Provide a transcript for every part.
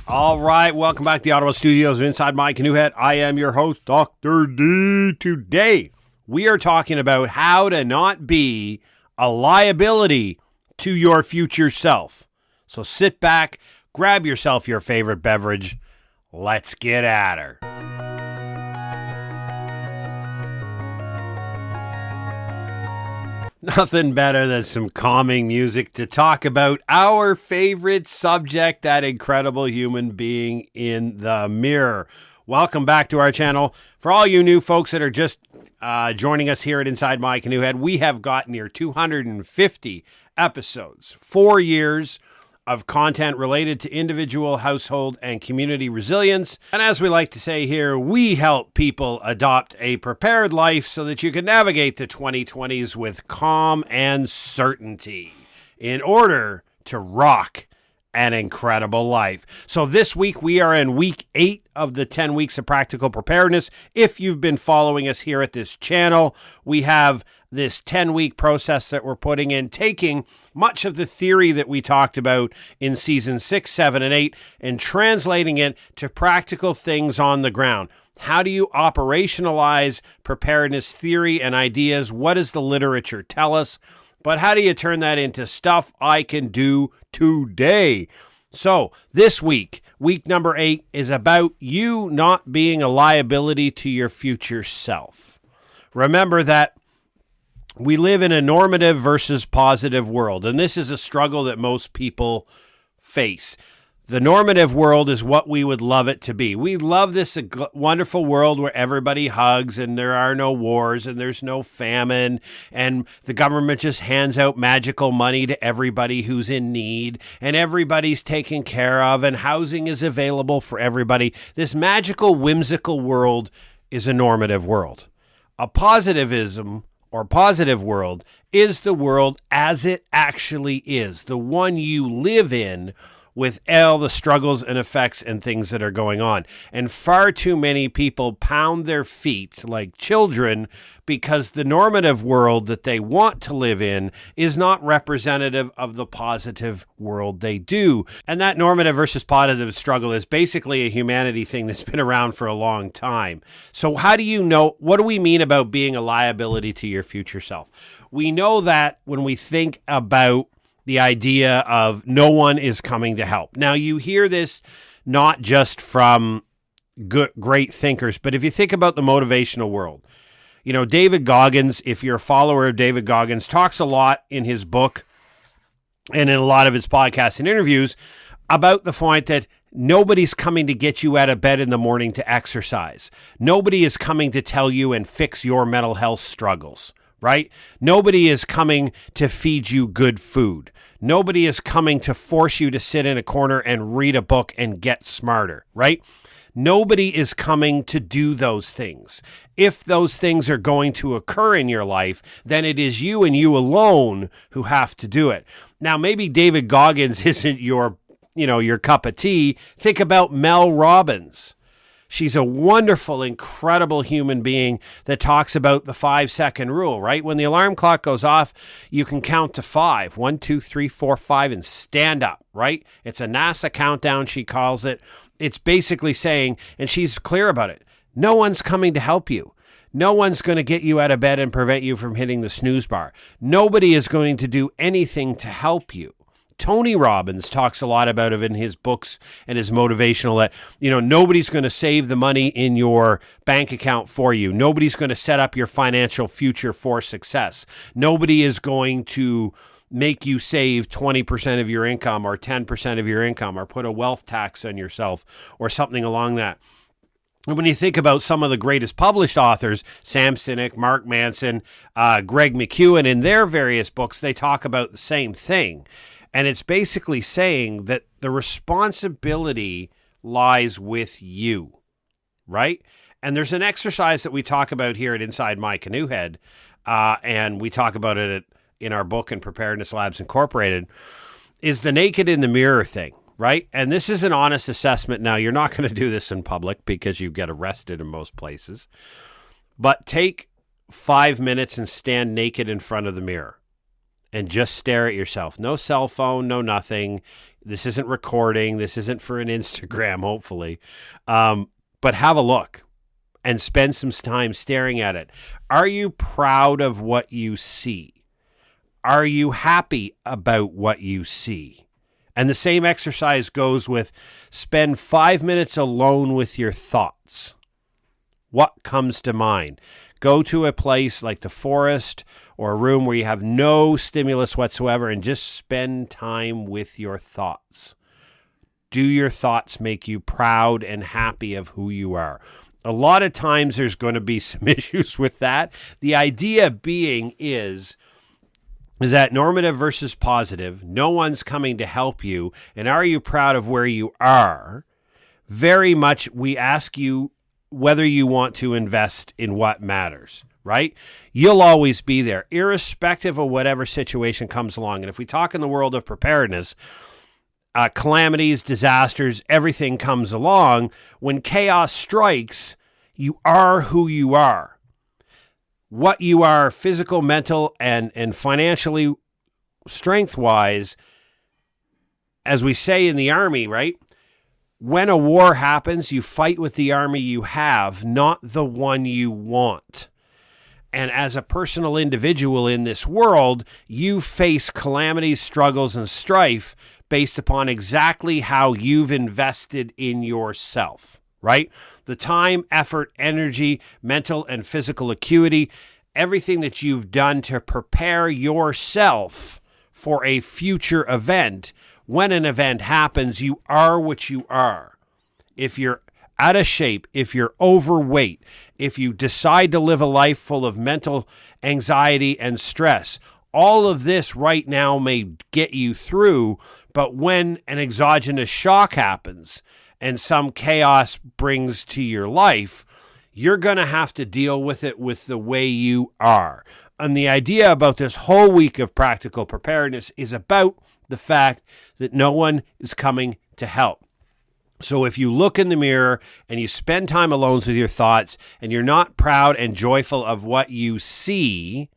All right, welcome back to the Ottawa studios of Inside My Canoe Head. I am your host, Dr. D. Today, we are talking about how to not be a liability to your future self. So sit back, grab yourself your favorite beverage. Let's get at her. Nothing better than some calming music to talk about our favorite subject, that incredible human being in the mirror. Welcome back to our channel. For all you new folks that are just joining us here at Inside My Canoe Head, we have got near 250 episodes, 4 years of content related to individual, household, and community resilience. And as we like to say here, we help people adopt a prepared life so that you can navigate the 2020s with calm and certainty in order to rock an incredible life. So this week, we are in week 8 of the 10 weeks of practical preparedness. If you've been following us here at this channel, we have this 10-week process that we're putting in, taking much of the theory that we talked about in season 6, 7, and 8 and translating it to practical things on the ground. How do you operationalize preparedness theory and ideas? What does the literature tell us? But how do you turn that into stuff I can do today? So this week, week number 8, is about you not being a liability to your future self. Remember that we live in a normative versus positive world, and this is a struggle that most people face. The normative world is what we would love it to be. We love this wonderful world where everybody hugs and there are no wars and there's no famine and the government just hands out magical money to everybody who's in need and everybody's taken care of and housing is available for everybody. This magical, whimsical world is a normative world. A positivism or positive world is the world as it actually is, the one you live in with all the struggles and effects and things that are going on. And far too many people pound their feet like children because the normative world that they want to live in is not representative of the positive world they do. And that normative versus positive struggle is basically a humanity thing that's been around for a long time. So how do you know, what do we mean about being a liability to your future self? We know that when we think about the idea of no one is coming to help. Now, you hear this not just from great thinkers, but if you think about the motivational world, you know, David Goggins, if you're a follower of David Goggins, talks a lot in his book and in a lot of his podcasts and interviews about the point that nobody's coming to get you out of bed in the morning to exercise. Nobody is coming to tell you and fix your mental health struggles. Right? Nobody is coming to feed you good food. Nobody is coming to force you to sit in a corner and read a book and get smarter, right? Nobody is coming to do those things. If those things are going to occur in your life, then it is you and you alone who have to do it. Now, maybe David Goggins isn't your cup of tea. Think about Mel Robbins. She's a wonderful, incredible human being that talks about the 5-second rule, right? When the alarm clock goes off, you can count to 5. 1, 2, 3, 4, 5, and stand up, right? It's a NASA countdown, she calls it. It's basically saying, and she's clear about it, no one's coming to help you. No one's going to get you out of bed and prevent you from hitting the snooze bar. Nobody is going to do anything to help you. Tony Robbins talks a lot about it in his books and his motivational that, you know, nobody's going to save the money in your bank account for you. Nobody's going to set up your financial future for success. Nobody is going to make you save 20% of your income or 10% of your income or put a wealth tax on yourself or something along that. And when you think about some of the greatest published authors, Sam Sinek, Mark Manson, Greg McKeown, in their various books, they talk about the same thing. And it's basically saying that the responsibility lies with you, right? And there's an exercise that we talk about here at Inside My Canoe Head, and we talk about it in our book in Preparedness Labs Incorporated, is the naked in the mirror thing, right? And this is an honest assessment. Now, you're not going to do this in public because you get arrested in most places, but take 5 minutes and stand naked in front of the mirror and just stare at yourself. No cell phone, no nothing. This isn't recording. This isn't for an Instagram, hopefully. But have a look and spend some time staring at it. Are you proud of what you see? Are you happy about what you see? And the same exercise goes with spend 5 minutes alone with your thoughts. What comes to mind? Go to a place like the forest or a room where you have no stimulus whatsoever and just spend time with your thoughts. Do your thoughts make you proud and happy of who you are? A lot of times there's going to be some issues with that. The idea being is that normative versus positive, no one's coming to help you, and are you proud of where you are? Very much we ask you whether you want to invest in what matters, right? You'll always be there, irrespective of whatever situation comes along. And if we talk in the world of preparedness, calamities, disasters, everything comes along. When chaos strikes, you are who you are. What you are physical, mental, and financially, strength-wise, as we say in the Army, right? When a war happens, you fight with the army you have, not the one you want. And as a personal individual in this world, you face calamities, struggles, and strife based upon exactly how you've invested in yourself. Right? The time, effort, energy, mental and physical acuity, everything that you've done to prepare yourself for a future event. When an event happens, you are what you are. If you're out of shape, if you're overweight, if you decide to live a life full of mental anxiety and stress, all of this right now may get you through, but when an exogenous shock happens, and some chaos brings to your life, you're going to have to deal with it with the way you are. And the idea about this whole week of practical preparedness is about the fact that no one is coming to help. So if you look in the mirror and you spend time alone with your thoughts and you're not proud and joyful of what you see,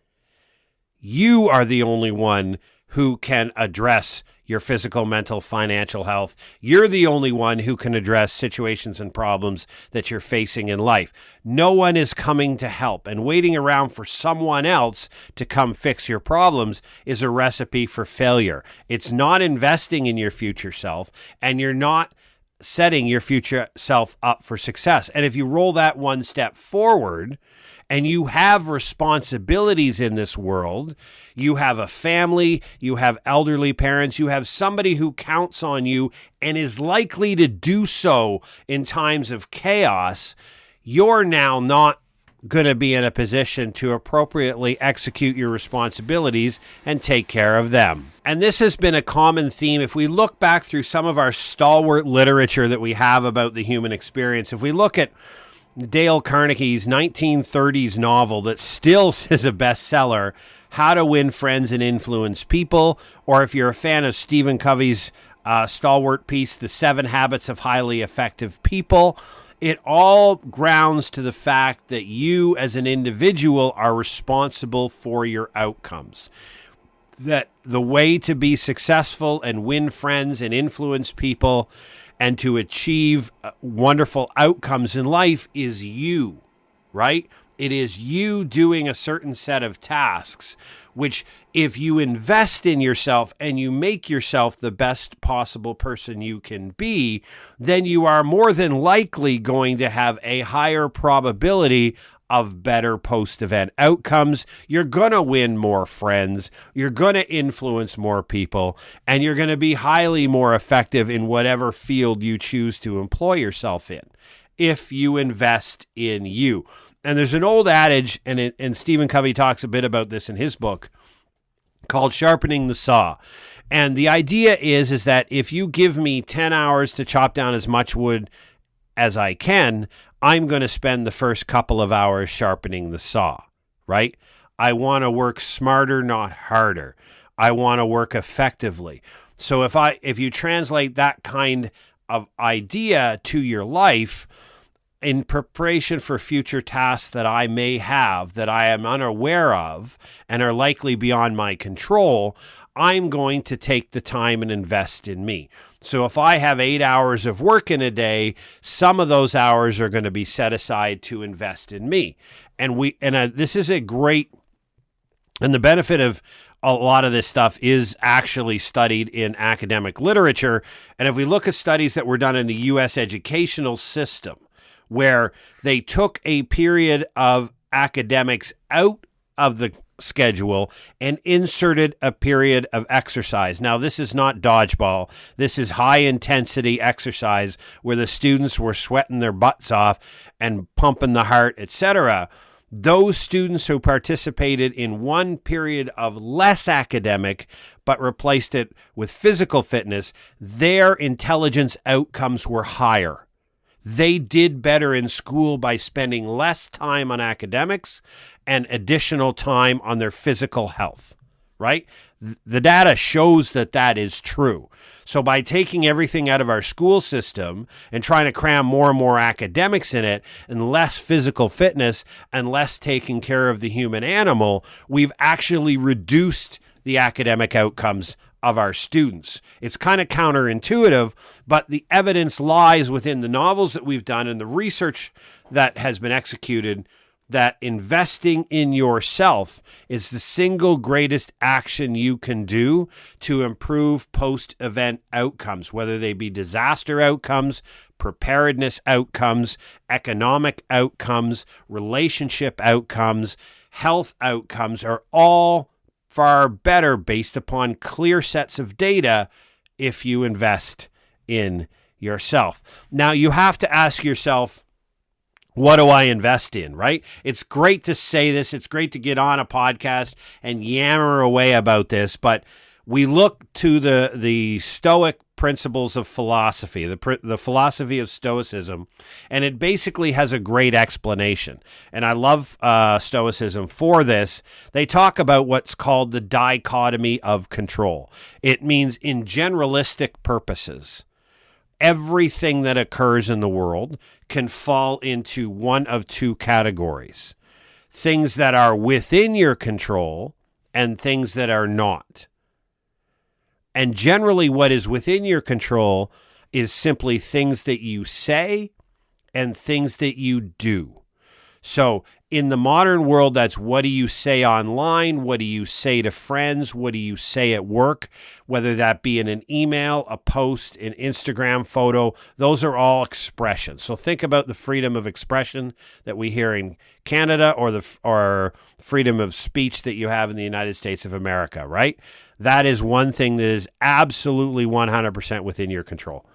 you are the only one who can address your physical, mental, financial health. You're the only one who can address situations and problems that you're facing in life. No one is coming to help, and waiting around for someone else to come fix your problems is a recipe for failure. It's not investing in your future self, and you're not setting your future self up for success. And if you roll that one step forward, and you have responsibilities in this world, you have a family, you have elderly parents, you have somebody who counts on you and is likely to do so in times of chaos, you're now not going to be in a position to appropriately execute your responsibilities and take care of them. And this has been a common theme. If we look back through some of our stalwart literature that we have about the human experience, if we look at Dale Carnegie's 1930s novel that still is a bestseller, How to Win Friends and Influence People, or if you're a fan of Stephen Covey's stalwart piece, The 7 Habits of Highly Effective People, it all grounds to the fact that you as an individual are responsible for your outcomes. That the way to be successful and win friends and influence people and to achieve wonderful outcomes in life is you, right? It is you doing a certain set of tasks, which if you invest in yourself and you make yourself the best possible person you can be, then you are more than likely going to have a higher probability of better post-event outcomes. You're going to win more friends, you're going to influence more people, and you're going to be highly more effective in whatever field you choose to employ yourself in if you invest in you. And there's an old adage, and Stephen Covey talks a bit about this in his book, called Sharpening the Saw. And the idea is that if you give me 10 hours to chop down as much wood as I can, I'm going to spend the first couple of hours sharpening the saw, right? I want to work smarter, not harder. I want to work effectively. So if you translate that kind of idea to your life, in preparation for future tasks that I may have that I am unaware of and are likely beyond my control, I'm going to take the time and invest in me. So if I have 8 hours of work in a day, some of those hours are going to be set aside to invest in me. And this is a great, and the benefit of a lot of this stuff is actually studied in academic literature. And if we look at studies that were done in the U.S. educational system, where they took a period of academics out of the schedule and inserted a period of exercise. Now, this is not dodgeball. This is high intensity exercise where the students were sweating their butts off and pumping the heart, etc. Those students who participated in one period of less academic but replaced it with physical fitness, their intelligence outcomes were higher. They did better in school by spending less time on academics and additional time on their physical health, right? The data shows that that is true. So by taking everything out of our school system and trying to cram more and more academics in it and less physical fitness and less taking care of the human animal, we've actually reduced the academic outcomes of our students. It's kind of counterintuitive, but the evidence lies within the novels that we've done and the research that has been executed that investing in yourself is the single greatest action you can do to improve post-event outcomes, whether they be disaster outcomes, preparedness outcomes, economic outcomes, relationship outcomes, health outcomes are all far better based upon clear sets of data if you invest in yourself. Now, you have to ask yourself, what do I invest in, right? It's great to say this. It's great to get on a podcast and yammer away about this, but we look to the Stoic principles of philosophy, the philosophy of Stoicism, and it basically has a great explanation. And I love Stoicism for this. They talk about what's called the dichotomy of control. It means in generalistic purposes, everything that occurs in the world can fall into one of two categories: things that are within your control and things that are not. And generally what is within your control is simply things that you say and things that you do. So in the modern world, that's what do you say online? What do you say to friends? What do you say at work? Whether that be in an email, a post, an Instagram photo, those are all expressions. So think about the freedom of expression that we hear in Canada or freedom of speech that you have in the United States of America, right? That is one thing that is absolutely 100% within your control.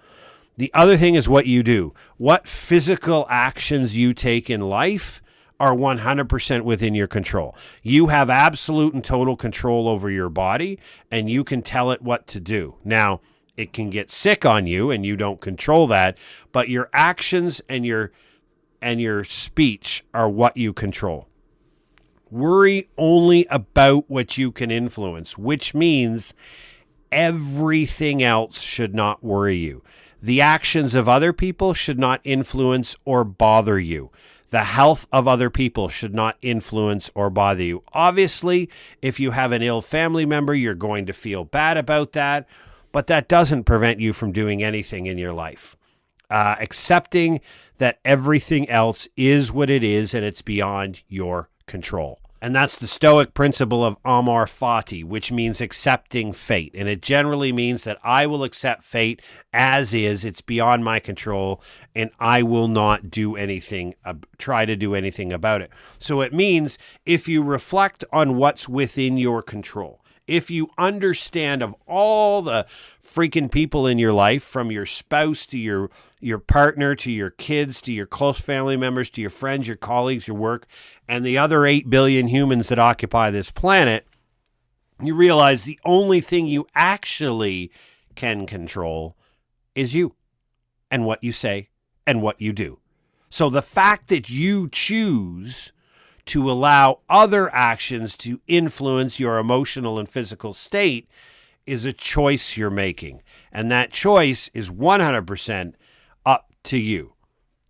The other thing is what you do. What physical actions you take in life are 100% within your control. You have absolute and total control over your body, and you can tell it what to do. Now, it can get sick on you, and you don't control that, but your actions and your speech are what you control. Worry only about what you can influence, which means everything else should not worry you. The actions of other people should not influence or bother you. The health of other people should not influence or bother you. Obviously, if you have an ill family member, you're going to feel bad about that, but that doesn't prevent you from doing anything in your life. Accepting that everything else is what it is and it's beyond your control. And that's the Stoic principle of amor fati, which means accepting fate. And it generally means that I will accept fate as is. It's beyond my control, and I will not do anything, try to do anything about it. So it means if you reflect on what's within your control, if you understand of all the freaking people in your life, from your spouse to your partner, to your kids, to your close family members, to your friends, your colleagues, your work, and the other 8 billion humans that occupy this planet, you realize the only thing you actually can control is you and what you say and what you do. So the fact that you choose to allow other actions to influence your emotional and physical state is a choice you're making. And that choice is 100% up to you.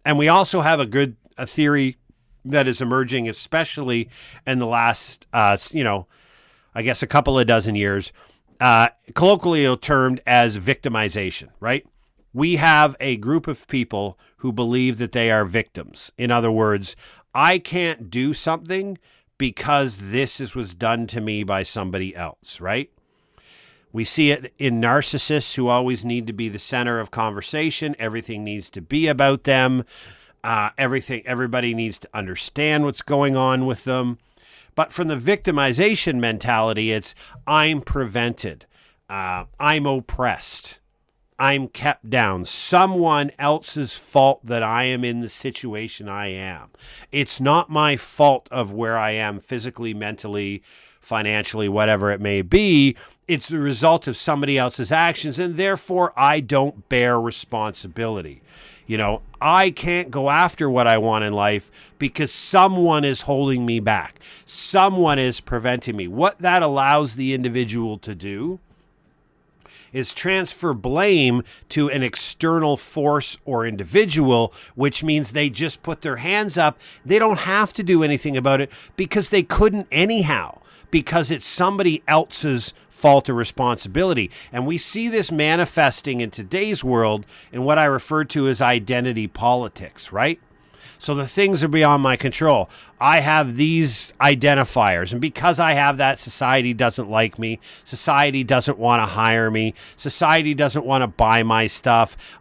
And we also have a theory that is emerging, especially in the last, I guess a couple of dozen years, colloquially termed as victimization, right? We have a group of people who believe that they are victims. In other words, I can't do something because was done to me by somebody else, right? We see it in narcissists who always need to be the center of conversation. Everything needs to be about them. Everybody needs to understand what's going on with them. But from the victimization mentality, it's I'm prevented. I'm oppressed. I'm kept down. Someone else's fault that I am in the situation I am. It's not my fault of where I am physically, mentally, financially, whatever it may be. It's the result of somebody else's actions, and therefore I don't bear responsibility. I can't go after what I want in life because someone is holding me back. Someone is preventing me. What that allows the individual to do is transfer blame to an external force or individual, which means they just put their hands up. They don't have to do anything about it because they couldn't anyhow, because it's somebody else's fault or responsibility. And we see this manifesting in today's world in what I refer to as identity politics, right? So the things are beyond my control. I have these identifiers, and because I have that, society doesn't like me. Society doesn't want to hire me. Society doesn't want to buy my stuff.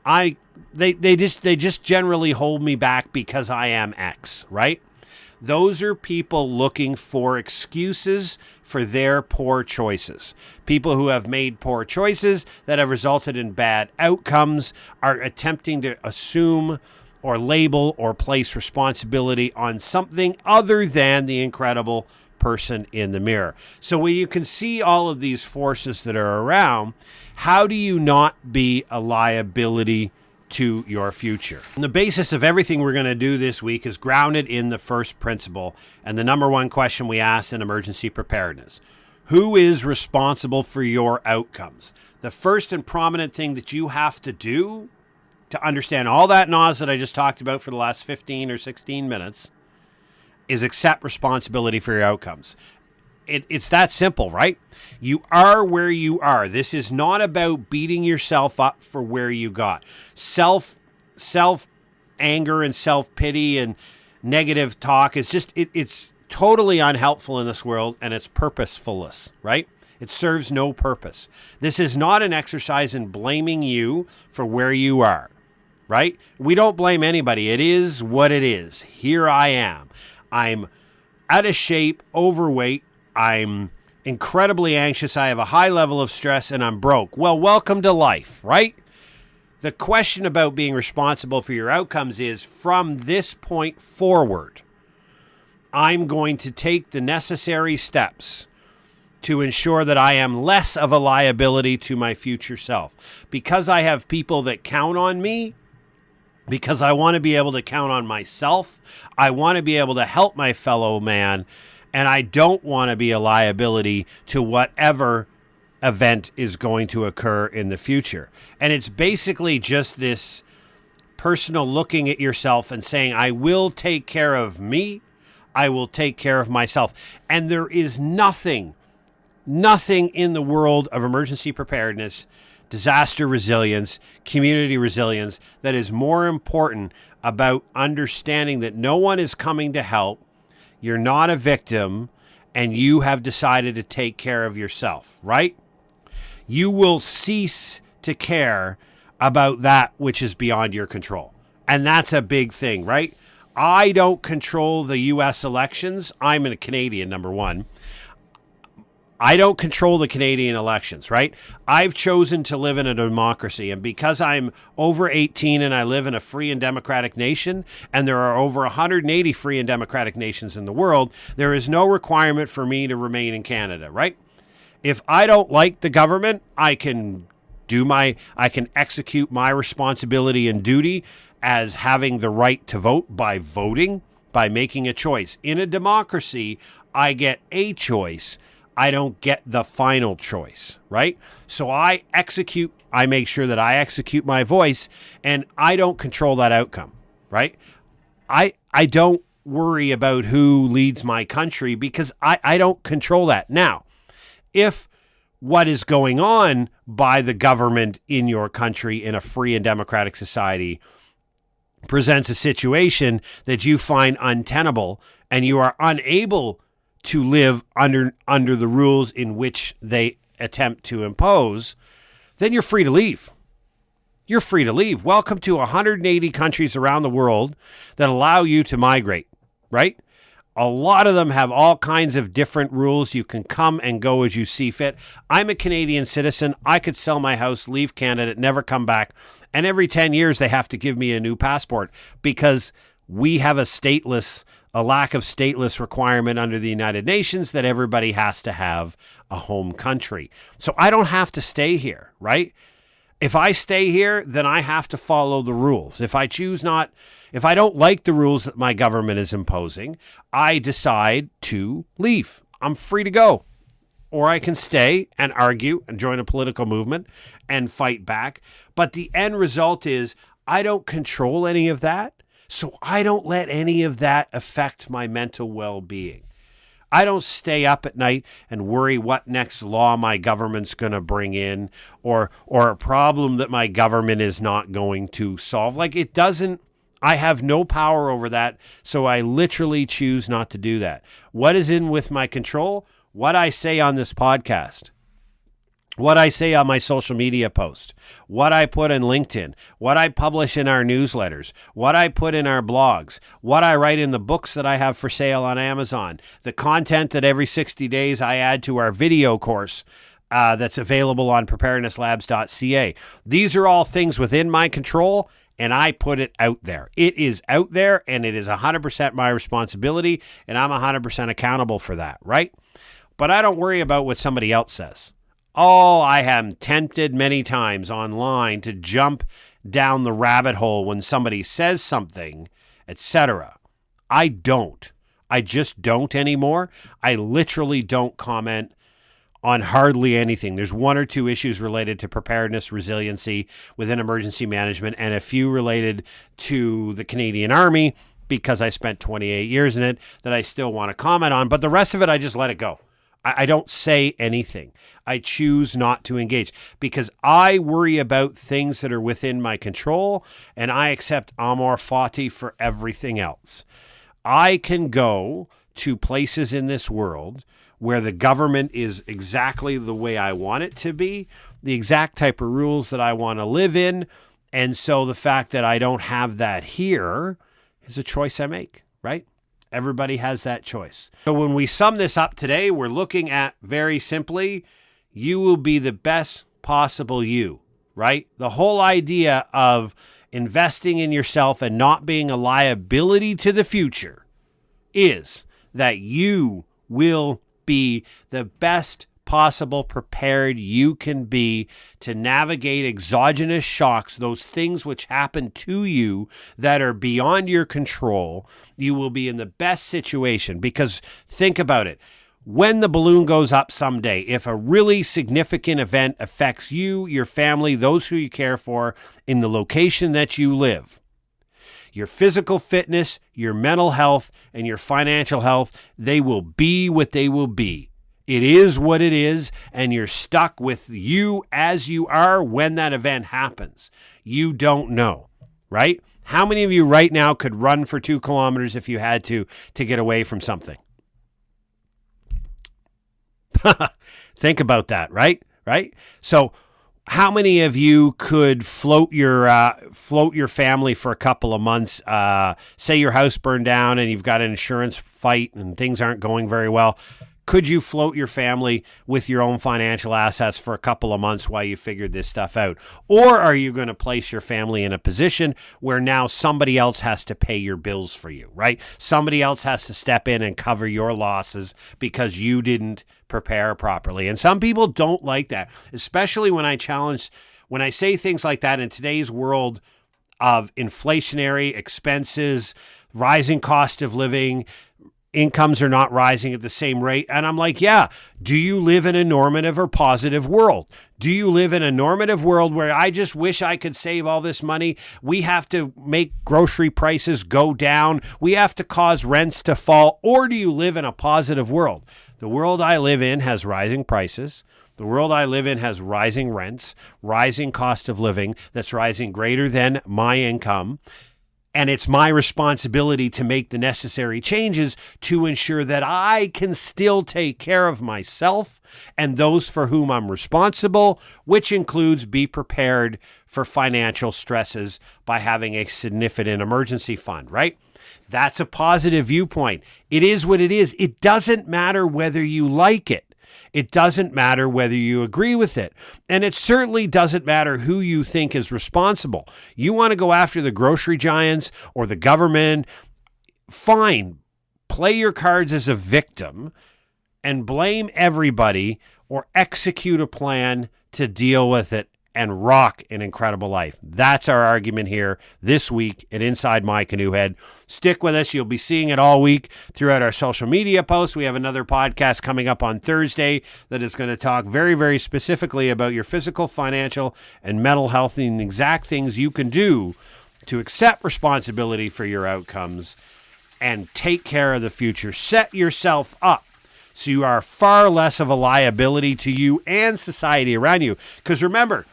They just generally hold me back because I am X, right? Those are people looking for excuses for their poor choices. People who have made poor choices that have resulted in bad outcomes are attempting to assume or label or place responsibility on something other than the incredible person in the mirror. So when you can see all of these forces that are around, how do you not be a liability to your future? And the basis of everything we're going to do this week is grounded in the first principle and the number one question we ask in emergency preparedness. Who is responsible for your outcomes? The first and prominent thing that you have to do to understand all that noise that I just talked about for the last 15 or 16 minutes is accept responsibility for your outcomes. It's that simple, right? You are where you are. This is not about beating yourself up for where you got. Self anger and self-pity and negative talk is just, it's totally unhelpful in this world, and it's purposefulness, right? It serves no purpose. This is not an exercise in blaming you for where you are, right? We don't blame anybody. It is what it is. Here I am. I'm out of shape, overweight. I'm incredibly anxious. I have a high level of stress, and I'm broke. Well, welcome to life, right? The question about being responsible for your outcomes is, from this point forward, I'm going to take the necessary steps to ensure that I am less of a liability to my future self. Because I have people that count on me, because I want to be able to count on myself, I want to be able to help my fellow man, and I don't want to be a liability to whatever event is going to occur in the future. And it's basically just this personal looking at yourself and saying, I will take care of me, I will take care of myself. And there is nothing in the world of emergency preparedness, disaster resilience, community resilience that is more important about understanding that no one is coming to help, you're not a victim, and you have decided to take care of yourself, right? You will cease to care about that which is beyond your control. And that's a big thing, right? I don't control the U.S. elections. I'm a Canadian, number one. I don't control the Canadian elections, right? I've chosen to live in a democracy, and because I'm over 18 and I live in a free and democratic nation, and there are over 180 free and democratic nations in the world, there is no requirement for me to remain in Canada, right? If I don't like the government, I can execute my responsibility and duty as having the right to vote by voting, by making a choice. In a democracy, I get a choice. I don't get the final choice, right? So I make sure that I execute my voice, and I don't control that outcome, right? I don't worry about who leads my country because I don't control that. Now, if what is going on by the government in your country in a free and democratic society presents a situation that you find untenable and you are unable to live under the rules in which they attempt to impose, then you're free to leave. You're free to leave. Welcome to 180 countries around the world that allow you to migrate, right? A lot of them have all kinds of different rules. You can come and go as you see fit. I'm a Canadian citizen. I could sell my house, leave Canada, never come back. And every 10 years, they have to give me a new passport because we have a lack of stateless requirement under the United Nations that everybody has to have a home country. So I don't have to stay here, right? If I stay here, then I have to follow the rules. If I don't like the rules that my government is imposing, I decide to leave. I'm free to go. Or I can stay and argue and join a political movement and fight back. But the end result is I don't control any of that. So I don't let any of that affect my mental well-being. I don't stay up at night and worry what next law my government's going to bring in or a problem that my government is not going to solve. I have no power over that, so I literally choose not to do that. What is in with my control? What I say on this podcast. What I say on my social media posts, what I put in LinkedIn, what I publish in our newsletters, what I put in our blogs, what I write in the books that I have for sale on Amazon, the content that every 60 days I add to our video course that's available on preparednesslabs.ca. These are all things within my control, and I put it out there. It is out there, and it is 100% my responsibility, and I'm 100% accountable for that, right? But I don't worry about what somebody else says. Oh, I am tempted many times online to jump down the rabbit hole when somebody says something, etc. I don't. I just don't anymore. I literally don't comment on hardly anything. There's one or two issues related to preparedness, resiliency within emergency management, and a few related to the Canadian Army because I spent 28 years in it that I still want to comment on. But the rest of it, I just let it go. I don't say anything. I choose not to engage because I worry about things that are within my control and I accept amor fati for everything else. I can go to places in this world where the government is exactly the way I want it to be, the exact type of rules that I want to live in. And so the fact that I don't have that here is a choice I make, right? Everybody has that choice. So when we sum this up today, we're looking at very simply, you will be the best possible you, right? The whole idea of investing in yourself and not being a liability to the future is that you will be the best possible prepared you can be to navigate exogenous shocks, those things which happen to you that are beyond your control. You will be in the best situation because think about it. When the balloon goes up someday, if a really significant event affects you, your family, those who you care for in the location that you live, your physical fitness, your mental health, and your financial health, they will be what they will be. It is what it is, and you're stuck with you as you are when that event happens. You don't know, right? How many of you right now could run for 2 kilometers if you had to get away from something? Think about that, right? So how many of you could float your family for a couple of months? Say your house burned down and you've got an insurance fight and things aren't going very well. Could you float your family with your own financial assets for a couple of months while you figured this stuff out? Or are you going to place your family in a position where now somebody else has to pay your bills for you, right? Somebody else has to step in and cover your losses because you didn't prepare properly. And some people don't like that, especially when I say things like that in today's world of inflationary expenses, rising cost of living, incomes are not rising at the same rate. And I'm like, yeah, do you live in a normative or positive world? Do you live in a normative world where I just wish I could save all this money? We have to make grocery prices go down. We have to cause rents to fall. Or do you live in a positive world? The world I live in has rising prices. The world I live in has rising rents, rising cost of living that's rising greater than my income. And it's my responsibility to make the necessary changes to ensure that I can still take care of myself and those for whom I'm responsible, which includes be prepared for financial stresses by having a significant emergency fund, right? That's a positive viewpoint. It is what it is. It doesn't matter whether you like it. It doesn't matter whether you agree with it. And it certainly doesn't matter who you think is responsible. You want to go after the grocery giants or the government, fine. Play your cards as a victim and blame everybody or execute a plan to deal with it and rock an incredible life. That's our argument here this week at Inside My Canoe Head. Stick with us. You'll be seeing it all week throughout our social media posts. We have another podcast coming up on Thursday that is going to talk very, very specifically about your physical, financial, and mental health and the exact things you can do to accept responsibility for your outcomes and take care of the future. Set yourself up so you are far less of a liability to you and society around you. Because remember,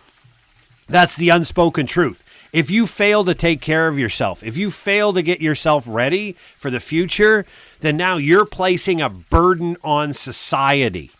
that's the unspoken truth. If you fail to take care of yourself, if you fail to get yourself ready for the future, then now you're placing a burden on society.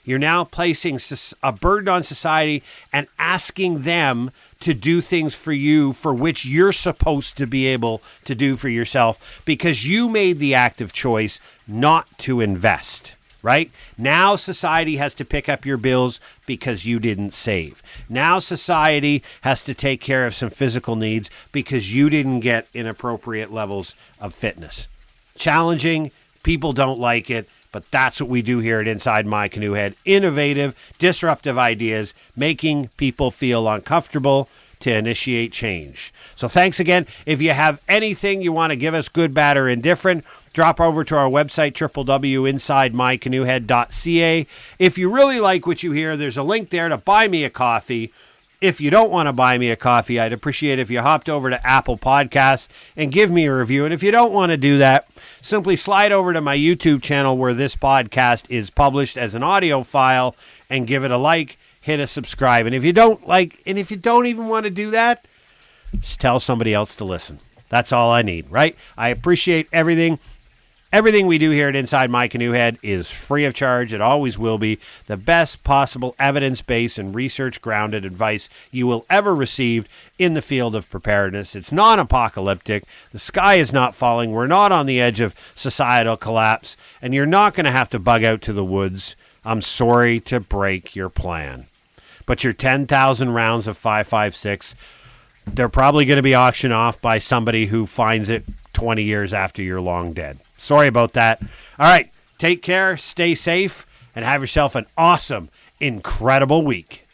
You're now placing a burden on society and asking them to do things for you for which you're supposed to be able to do for yourself because you made the active choice not to invest. Right? Now society has to pick up your bills because you didn't save. Now society has to take care of some physical needs because you didn't get inappropriate levels of fitness. Challenging, people don't like it, but that's what we do here at Inside My Canoe Head. Innovative, disruptive ideas, making people feel uncomfortable to initiate change. So thanks again. If you have anything you want to give us, good, bad, or indifferent, drop over to our website, www.insidemycanoehead.ca. If you really like what you hear, there's a link there to buy me a coffee. If you don't want to buy me a coffee, I'd appreciate if you hopped over to Apple Podcasts and give me a review. And if you don't want to do that, simply slide over to my YouTube channel where this podcast is published as an audio file and give it a like. Hit a subscribe. And if you don't even want to do that, just tell somebody else to listen. That's all I need, right? I appreciate everything. Everything we do here at Inside My Canoe Head is free of charge. It always will be. The best possible evidence-based and research-grounded advice you will ever receive in the field of preparedness. It's non-apocalyptic. The sky is not falling. We're not on the edge of societal collapse. And you're not going to have to bug out to the woods. I'm sorry to break your plan. But your 10,000 rounds of 5.56, they're probably going to be auctioned off by somebody who finds it 20 years after you're long dead. Sorry about that. All right, take care, stay safe, and have yourself an awesome, incredible week.